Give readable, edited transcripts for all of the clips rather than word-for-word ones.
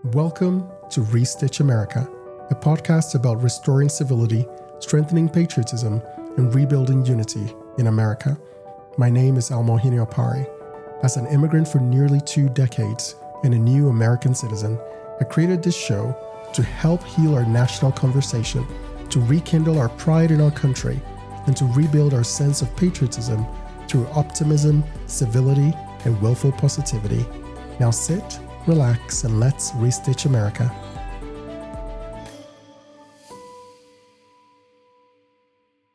Welcome to Restitch America, a podcast about restoring civility, strengthening patriotism, and rebuilding unity in America. My name is Ohene-Opare. As an immigrant for nearly 2 decades and a new American citizen, I created this show to help heal our national conversation, to rekindle our pride in our country, and to rebuild our sense of patriotism through optimism, civility, and willful positivity. Now sit, relax, and let's restitch America.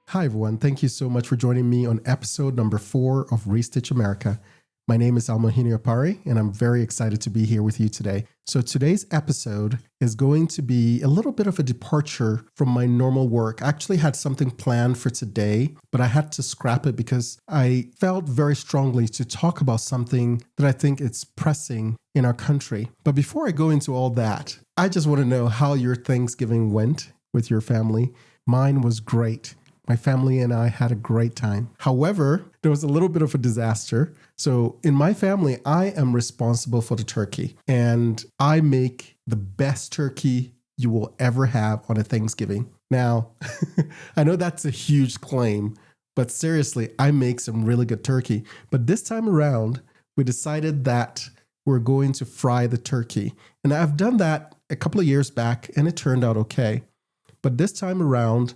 Hi everyone, thank you so much for joining me on episode number 4 of Restitch America. My name is Ohene-Opare, and I'm very excited to be here with you today. So today's episode is going to be a little bit of a departure from my normal work. I actually had something planned for today, but I had to scrap it because I felt very strongly to talk about something that I think is pressing in our country. But before I go into all that, I just want to know how your Thanksgiving went with your family. Mine was great. My family and I had a great time. However, there was a little bit of a disaster. So in my family, I am responsible for the turkey, and I make the best turkey you will ever have on a Thanksgiving. Now, I know that's a huge claim, but seriously, I make some really good turkey. But this time around, we decided that we're going to fry the turkey. And I've done that a couple of years back, and it turned out okay. But this time around,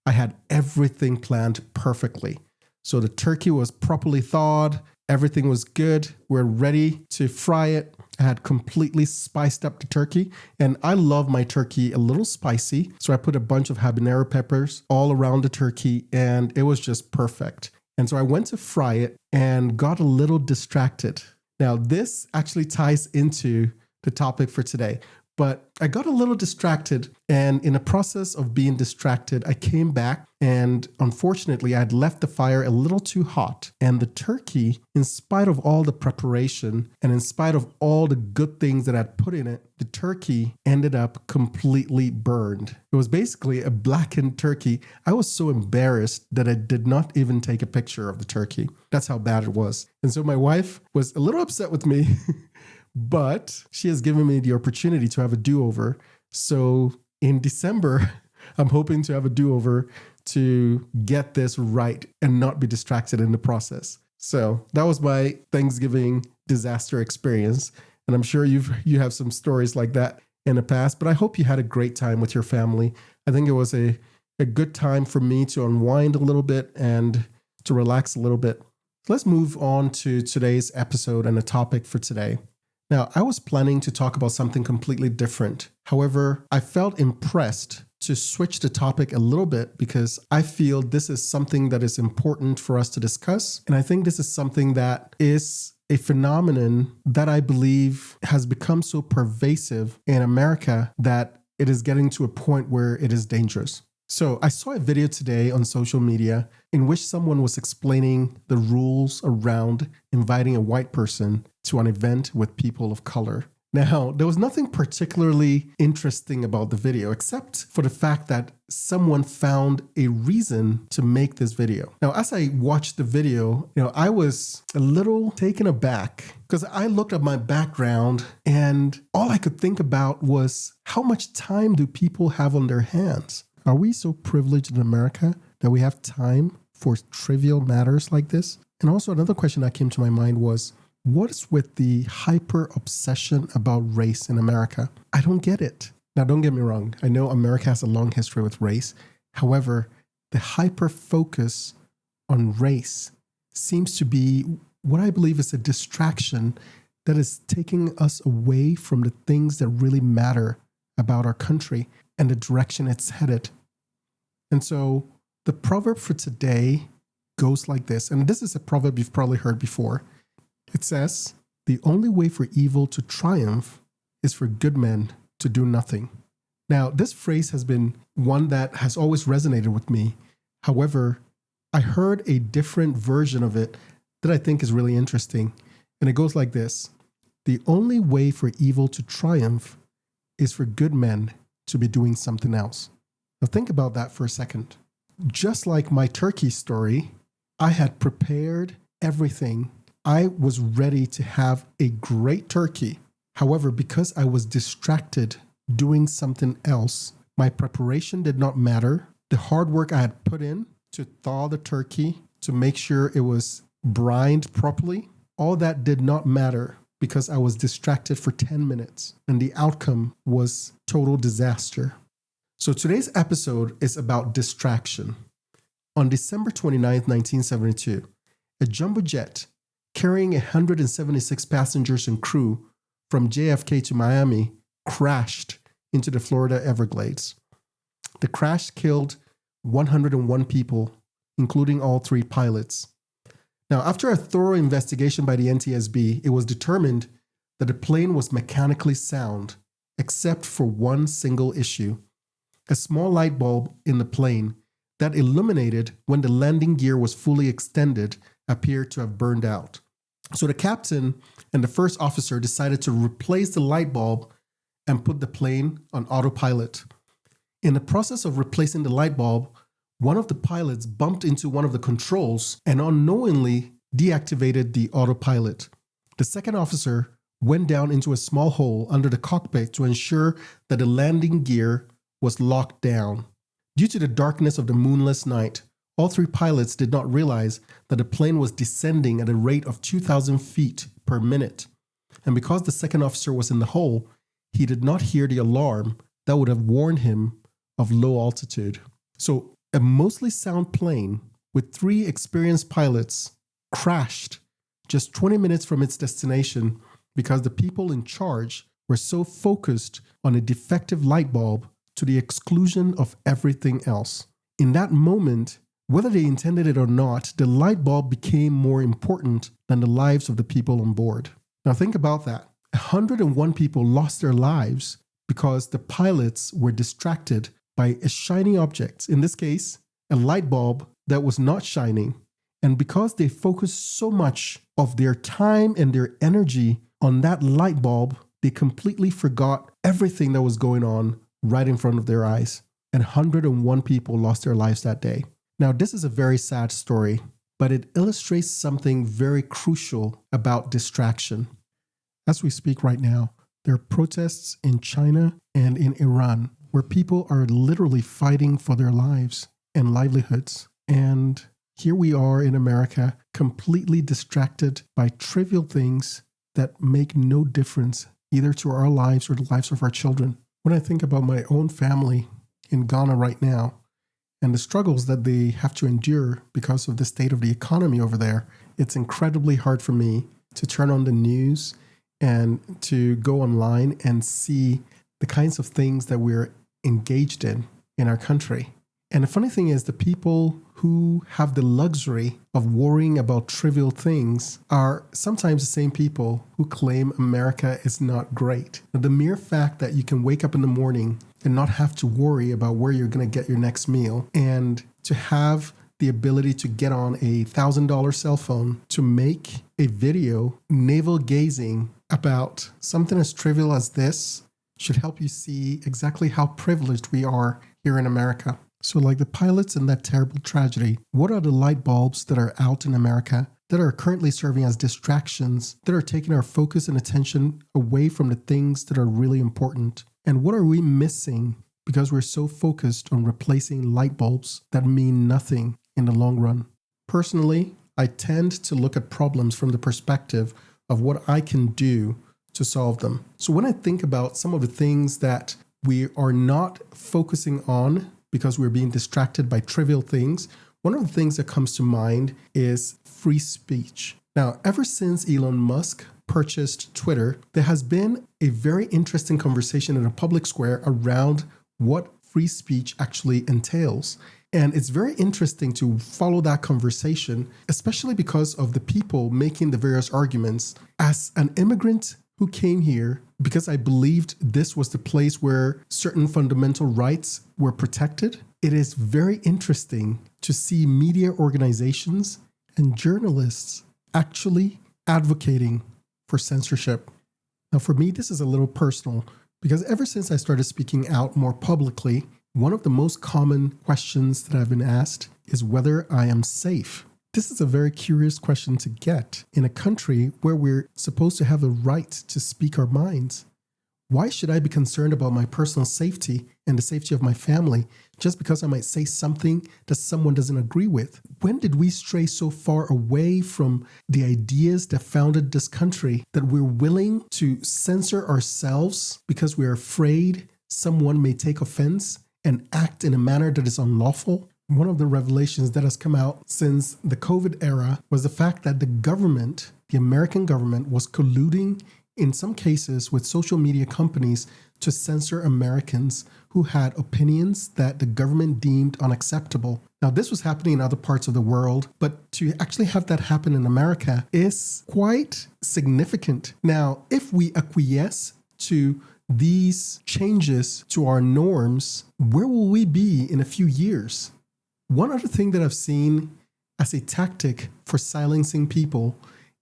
I had everything planned perfectly. So the turkey was properly thawed. Everything was good. We're ready to fry it. I had completely spiced up the turkey, and I love my turkey a little spicy. So I put a bunch of habanero peppers all around the turkey, and it was just perfect. And so I went to fry it and got a little distracted. Now, this actually ties into the topic for today. But I got a little distracted, and in the process of being distracted, I came back, and unfortunately, I had left the fire a little too hot. And the turkey, in spite of all the preparation and in spite of all the good things that I'd put in it, the turkey ended up completely burned. It was basically a blackened turkey. I was so embarrassed that I did not even take a picture of the turkey. That's how bad it was. And so my wife was a little upset with me. But she has given me the opportunity to have a do-over. So in December, I'm hoping to have a do-over to get this right and not be distracted in the process. So that was my Thanksgiving disaster experience. And I'm sure you have some stories like that in the past, but I hope you had a great time with your family. I think it was a good time for me to unwind a little bit and to relax a little bit. Let's move on to today's episode and the topic for today. Now, I was planning to talk about something completely different. However, I felt impressed to switch the topic a little bit because I feel this is something that is important for us to discuss. And I think this is something that is a phenomenon that I believe has become so pervasive in America that it is getting to a point where it is dangerous. So I saw a video today on social media in which someone was explaining the rules around inviting a white person to an event with people of color. Now, there was nothing particularly interesting about the video, except for the fact that someone found a reason to make this video. Now, as I watched the video, I was a little taken aback because I looked at my background and all I could think about was how much time do people have on their hands? Are we so privileged in America that we have time for trivial matters like this? And also another question that came to my mind was, what's with the hyper obsession about race in America? I don't get it. Now, don't get me wrong. I know America has a long history with race. However, the hyper focus on race seems to be what I believe is a distraction that is taking us away from the things that really matter about our country and the direction it's headed. And so the proverb for today goes like this, and this is a proverb you've probably heard before. It says, "The only way for evil to triumph is for good men to do nothing." Now, this phrase has been one that has always resonated with me. However, I heard a different version of it that I think is really interesting. And it goes like this: "The only way for evil to triumph is for good men to be doing something else." Now think about that for a second. Just like my turkey story, I had prepared everything. I was ready to have a great turkey. However, because I was distracted doing something else, my preparation did not matter. The hard work I had put in to thaw the turkey, to make sure it was brined properly, all that did not matter because I was distracted for 10 minutes and the outcome was total disaster. So today's episode is about distraction. On December 29th, 1972, a jumbo jet carrying 176 passengers and crew from JFK to Miami crashed into the Florida Everglades. The crash killed 101 people, including all 3 pilots. Now, after a thorough investigation by the NTSB, it was determined that the plane was mechanically sound, except for one single issue: a small light bulb in the plane that illuminated when the landing gear was fully extended appeared to have burned out. So the captain and the first officer decided to replace the light bulb and put the plane on autopilot. In the process of replacing the light bulb, one of the pilots bumped into one of the controls and unknowingly deactivated the autopilot. The second officer went down into a small hole under the cockpit to ensure that the landing gear was locked down. Due to the darkness of the moonless night, all 3 pilots did not realize that the plane was descending at a rate of 2,000 feet per minute. And because the second officer was in the hole, he did not hear the alarm that would have warned him of low altitude. So a mostly sound plane with 3 experienced pilots crashed just 20 minutes from its destination because the people in charge were so focused on a defective light bulb to the exclusion of everything else. In that moment, whether they intended it or not, the light bulb became more important than the lives of the people on board. Now think about that. 101 people lost their lives because the pilots were distracted by a shiny object, in this case, a light bulb that was not shining. And because they focused so much of their time and their energy on that light bulb, they completely forgot everything that was going on right in front of their eyes. And 101 people lost their lives that day. Now, this is a very sad story, but it illustrates something very crucial about distraction. As we speak right now, there are protests in China and in Iran where people are literally fighting for their lives and livelihoods. And here we are in America, completely distracted by trivial things that make no difference either to our lives or the lives of our children. When I think about my own family in Ghana right now, and the struggles that they have to endure because of the state of the economy over there, it's incredibly hard for me to turn on the news and to go online and see the kinds of things that we're engaged in our country. And the funny thing is, the people who have the luxury of worrying about trivial things are sometimes the same people who claim America is not great. Now, the mere fact that you can wake up in the morning and not have to worry about where you're going to get your next meal, and to have the ability to get on a $1,000 cell phone to make a video navel gazing about something as trivial as this should help you see exactly how privileged we are here in America. So like the pilots in that terrible tragedy, what are the light bulbs that are out in America that are currently serving as distractions, that are taking our focus and attention away from the things that are really important? And what are we missing because we're so focused on replacing light bulbs that mean nothing in the long run? Personally, I tend to look at problems from the perspective of what I can do to solve them. So when I think about some of the things that we are not focusing on because we're being distracted by trivial things, one of the things that comes to mind is free speech. Now, ever since Elon Musk purchased Twitter, there has been a very interesting conversation in a public square around what free speech actually entails. And it's very interesting to follow that conversation, especially because of the people making the various arguments. As an immigrant who came here because I believed this was the place where certain fundamental rights were protected, it is very interesting to see media organizations and journalists actually advocating for censorship. Now, for me, this is a little personal because ever since I started speaking out more publicly, one of the most common questions that I've been asked is whether I am safe. This is a very curious question to get in a country where we're supposed to have the right to speak our minds. Why should I be concerned about my personal safety and the safety of my family just because I might say something that someone doesn't agree with? When did we stray so far away from the ideas that founded this country that we're willing to censor ourselves because we're afraid someone may take offense and act in a manner that is unlawful? One of the revelations that has come out since the COVID era was the fact that the government, the American government, was colluding in some cases with social media companies to censor Americans who had opinions that the government deemed unacceptable. Now, this was happening in other parts of the world, but to actually have that happen in America is quite significant. Now, if we acquiesce to these changes to our norms, where will we be in a few years? One other thing that I've seen as a tactic for silencing people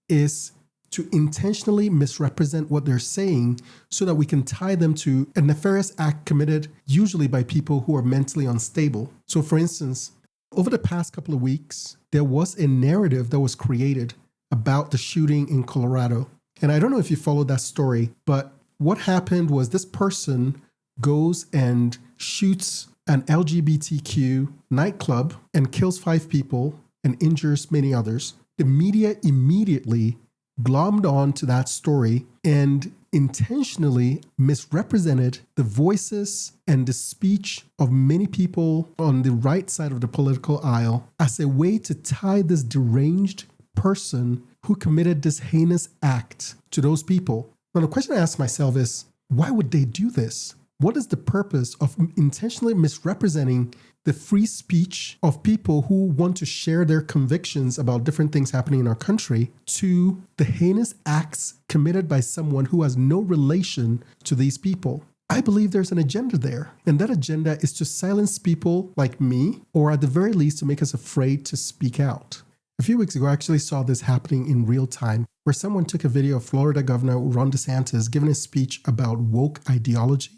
is to intentionally misrepresent what they're saying so that we can tie them to a nefarious act committed usually by people who are mentally unstable. So for instance, over the past couple of weeks, there was a narrative that was created about the shooting in Colorado. And I don't know if you followed that story, but what happened was this person goes and shoots an LGBTQ nightclub and kills 5 people and injures many others. The media immediately glommed on to that story and intentionally misrepresented the voices and the speech of many people on the right side of the political aisle as a way to tie this deranged person who committed this heinous act to those people. Now, the question I ask myself is, why would they do this? What is the purpose of intentionally misrepresenting the free speech of people who want to share their convictions about different things happening in our country to the heinous acts committed by someone who has no relation to these people? I believe there's an agenda there, and that agenda is to silence people like me, or at the very least to make us afraid to speak out. A few weeks ago, I actually saw this happening in real time, where someone took a video of Florida Governor Ron DeSantis giving a speech about woke ideology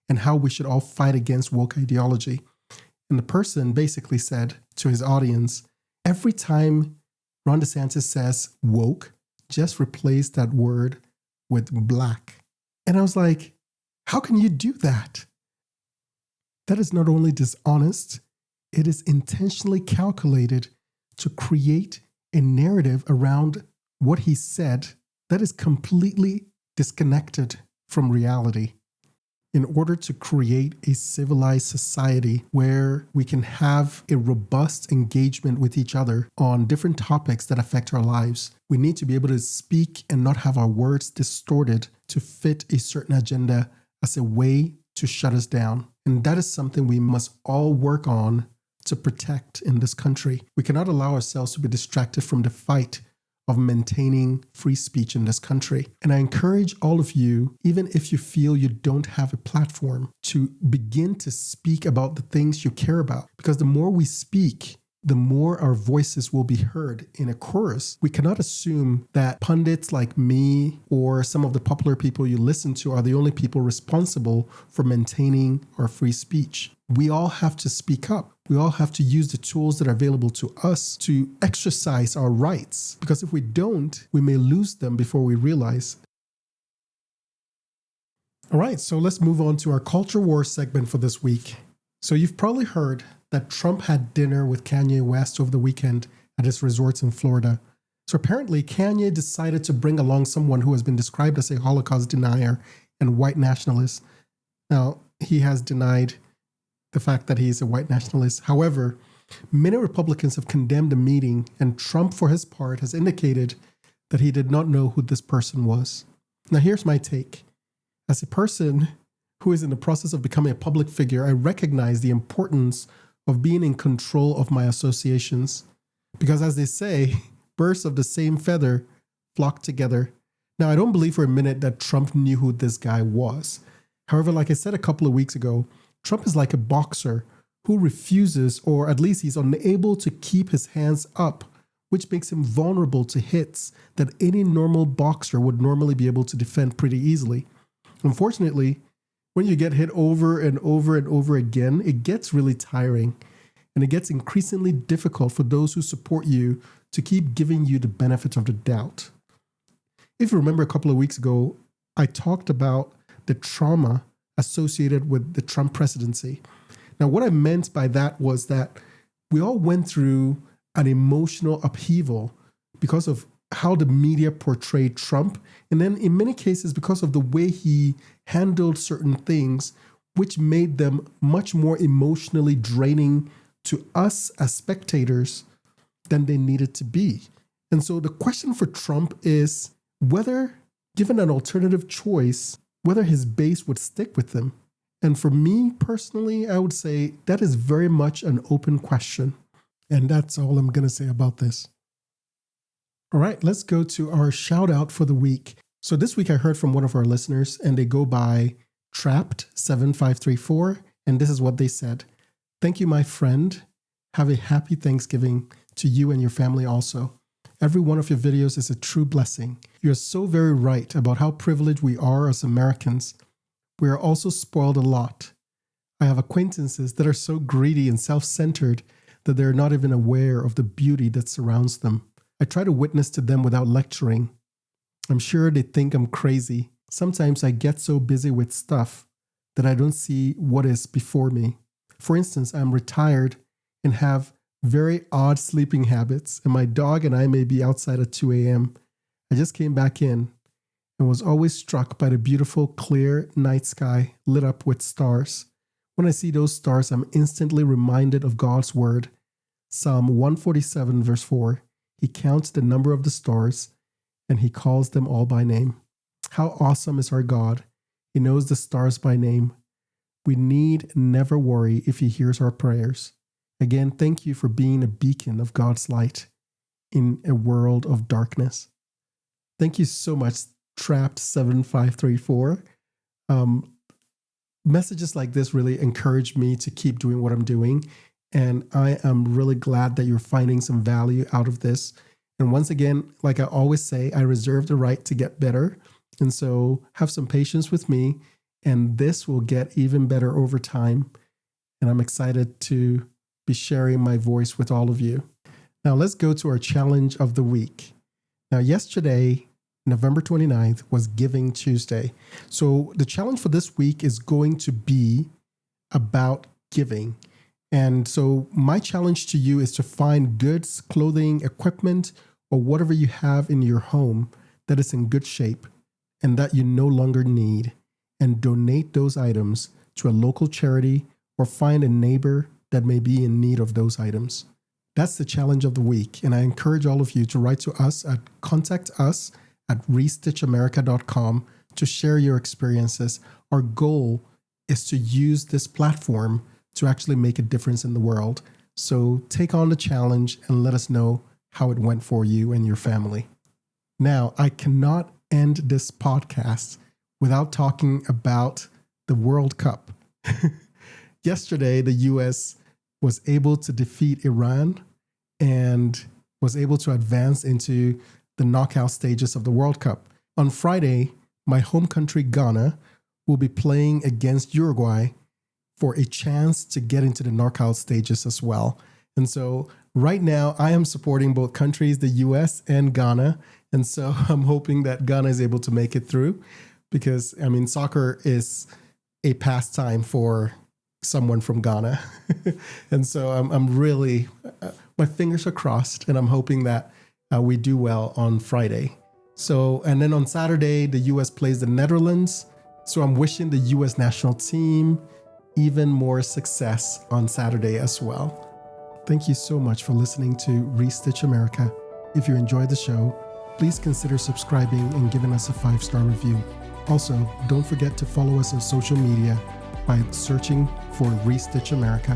and how we should all fight against woke ideology. And the person basically said to his audience, every time Ron DeSantis says woke, just replace that word with black. And I was like, how can you do that? That is not only dishonest, it is intentionally calculated to create a narrative around what he said that is completely disconnected from reality, in order to create a civilized society where we can have a robust engagement with each other on different topics that affect our lives. We need to be able to speak and not have our words distorted to fit a certain agenda as a way to shut us down. And that is something we must all work on to protect in this country. We cannot allow ourselves to be distracted from the fight of maintaining free speech in this country. And I encourage all of you, even if you feel you don't have a platform, to begin to speak about the things you care about. Because the more we speak, the more our voices will be heard in a chorus. We cannot assume that pundits like me or some of the popular people you listen to are the only people responsible for maintaining our free speech. We all have to speak up. We all have to use the tools that are available to us to exercise our rights. Because if we don't, we may lose them before we realize. All right, so let's move on to our Culture War segment for this week. So you've probably heard that Trump had dinner with Kanye West over the weekend at his resorts in Florida. So apparently Kanye decided to bring along someone who has been described as a Holocaust denier and white nationalist. Now, he has denied the fact that he is a white nationalist. However, many Republicans have condemned the meeting, and Trump, for his part, has indicated that he did not know who this person was. Now, here's my take. As a person who is in the process of becoming a public figure, I recognize the importance of being in control of my associations. Because as they say, birds of the same feather flock together. Now, I don't believe for a minute that Trump knew who this guy was. However, like I said a couple of weeks ago, Trump is like a boxer who refuses, or at least he's unable to keep his hands up, which makes him vulnerable to hits that any normal boxer would normally be able to defend pretty easily. Unfortunately, when you get hit over and over and over again, it gets really tiring. and it gets increasingly difficult for those who support you to keep giving you the benefit of the doubt. If you remember a couple of weeks ago, I talked about the trauma associated with the Trump presidency. Now, what I meant by that was that we all went through an emotional upheaval because of how the media portrayed Trump, and then in many cases because of the way he handled certain things, which made them much more emotionally draining to us as spectators than they needed to be. And so the question for Trump is whether, given an alternative choice, whether his base would stick with him. And for me personally, I would say that is very much an open question. And that's all I'm going to say about this. All right, let's go to our shout out for the week. So this week I heard from one of our listeners, and they go by Trapped7534, and this is what they said. Thank you, my friend. Have a happy Thanksgiving to you and your family also. Every one of your videos is a true blessing. You're so very right about how privileged we are as Americans. We are also spoiled a lot. I have acquaintances that are so greedy and self-centered that they're not even aware of the beauty that surrounds them. I try to witness to them without lecturing. I'm sure they think I'm crazy. Sometimes I get so busy with stuff that I don't see what is before me. For instance, I'm retired and have very odd sleeping habits, and my dog and I may be outside at 2 a.m. I just came back in and was always struck by the beautiful, clear night sky lit up with stars. When I see those stars, I'm instantly reminded of God's word. Psalm 147, verse 4. He counts the number of the stars, and he calls them all by name. How awesome is our God. He knows the stars by name. We need never worry if he hears our prayers. Again, thank you for being a beacon of God's light in a world of darkness. Thank you so much, Trapped7534. Messages like this really encourage me to keep doing what I'm doing. And I am really glad that you're finding some value out of this. And once again, like I always say, I reserve the right to get better. And so have some patience with me, and this will get even better over time. And I'm excited to be sharing my voice with all of you. Now let's go to our challenge of the week. Now yesterday, November 29th, was Giving Tuesday. So the challenge for this week is going to be about giving. And so my challenge to you is to find goods, clothing, equipment, or whatever you have in your home that is in good shape and that you no longer need, and donate those items to a local charity or find a neighbor that may be in need of those items. That's the challenge of the week. And I encourage all of you to write to us at contactus@restitchamerica.com to share your experiences. Our goal is to use this platform to actually make a difference in the world. So take on the challenge and let us know how it went for you and your family. Now, I cannot end this podcast without talking about the World Cup. Yesterday, the U.S. was able to defeat Iran and was able to advance into the knockout stages of the World Cup. On Friday, my home country, Ghana, will be playing against Uruguay for a chance to get into the knockout stages as well. And so right now, I am supporting both countries, the U.S. and Ghana. And so I'm hoping that Ghana is able to make it through because, I mean, soccer is a pastime for someone from Ghana. And so I'm really, my fingers are crossed, and I'm hoping that we do well on Friday. So, and then on Saturday, the U.S. plays the Netherlands. So I'm wishing the U.S. national team even more success on Saturday as well. Thank you so much for listening to Restitch America. If you enjoyed the show, please consider subscribing and giving us a 5-star review. Also, don't forget to follow us on social media by searching for Restitch America.